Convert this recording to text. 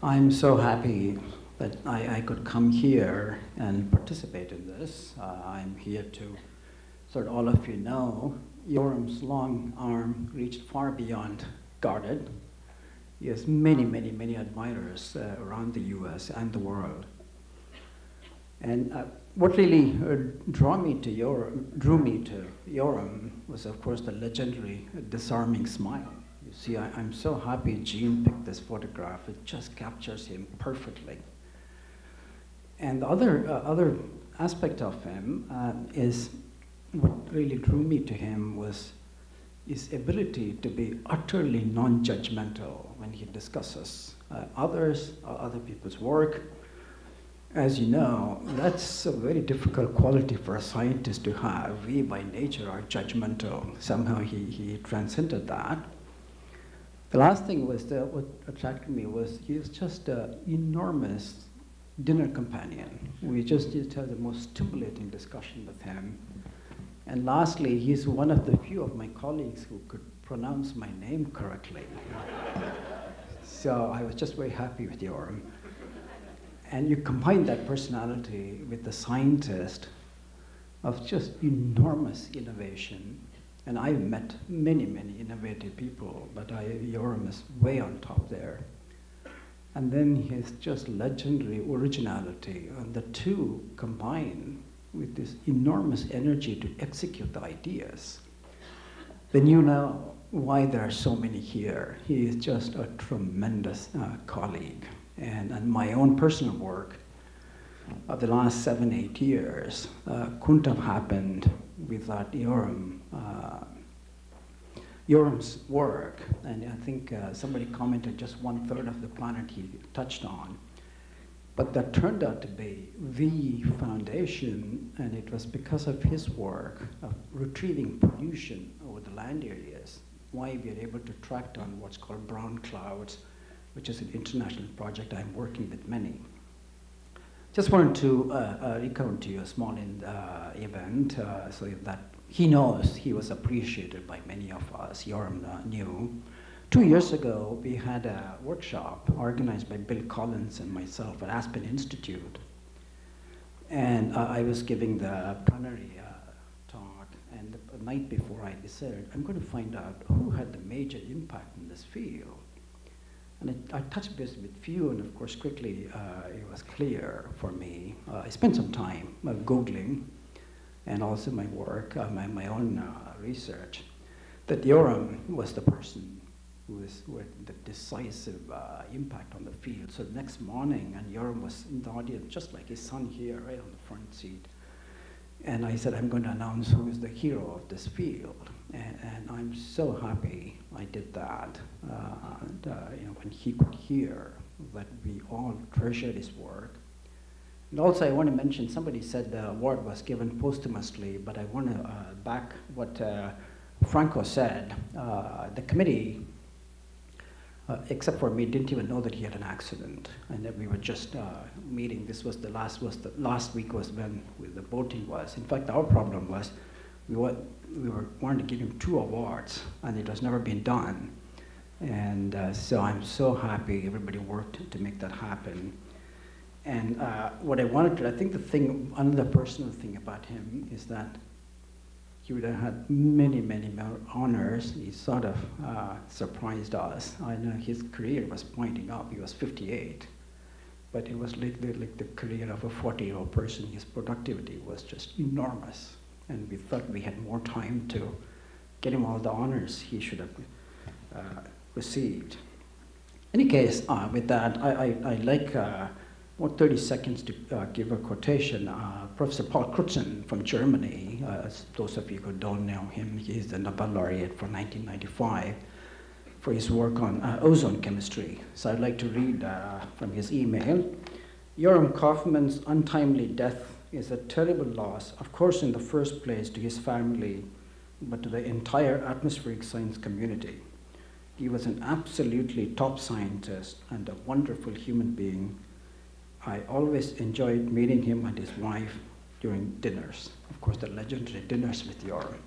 I'm so happy that I could come here and participate in this. I'm here to, so that all of you know, Yoram's long arm reached far beyond guarded. He has many, many, many admirers around the US and the world. And what really drew me to Yoram was, of course, the legendary disarming smile. You see, I'm so happy Gene picked this photograph. It just captures him perfectly. And the other aspect of him is what really drew me to him was his ability to be utterly non-judgmental when he discusses other people's work. As you know, that's a very difficult quality for a scientist to have. We, by nature, are judgmental. Somehow he transcended that. The last thing was that what attracted me was he was just an enormous dinner companion. We just used to have the most stimulating discussion with him. And lastly, he's one of the few of my colleagues who could pronounce my name correctly. So I was just very happy with Yoram. And you combine that personality with the scientist of just enormous innovation. And I've met many, many innovative people, but Yoram is way on top there. And then his just legendary originality, and the two combine with this enormous energy to execute the ideas. Then you know why there are so many here. He is just a tremendous colleague. And my own personal work of the last 7, 8 years couldn't have happened without Yoram's work. And I think somebody commented just 1/3 of the planet he touched on. But that turned out to be the foundation, and it was because of his work of retrieving pollution over the land areas, why we are able to track down what's called brown clouds, which is an international project I'm working with many. Just wanted to recount to you a small event so that he knows he was appreciated by many of us. Yoram knew. 2 years ago, we had a workshop organized by Bill Collins and myself at Aspen Institute. And I was giving the plenary talk, and the night before I decided, I'm going to find out who had the major impact in this field. And I touched base with few, and of course, quickly it was clear for me. I spent some time Googling, and also my work, my own research, that Yoram was the person who had the decisive impact on the field. So the next morning, and Yoram was in the audience, just like his son here, right on the front seat. And I said, I'm going to announce who is the hero of this field. And I'm so happy I did that. When he could hear that we all treasured his work. And also I want to mention, somebody said the award was given posthumously, but I want to back what Franco said. The committee, except for me, didn't even know that he had an accident, and that we were just meeting. This was the last week was when the voting was. In fact, our problem was we wanted to give him 2 awards, and it has never been done. And so I'm so happy everybody worked to make that happen. And what I wanted to, I think another personal thing about him is that he would have had many, many more honors. He sort of surprised us. I know his career was pointing up. He was 58. But it was like the career of a 40-year-old person. His productivity was just enormous. And we thought we had more time to get him all the honors he should have received. In any case, with that, I like 30 seconds to give a quotation. Professor Paul Crutzen from Germany, those of you who don't know him, he's the Nobel laureate for 1995 for his work on ozone chemistry. So I'd like to read from his email. Yoram Kaufman's untimely death is a terrible loss, of course in the first place to his family, but to the entire atmospheric science community. He was an absolutely top scientist and a wonderful human being. I always enjoyed meeting him and his wife during dinners. Of course, the legendary dinners with Yoram.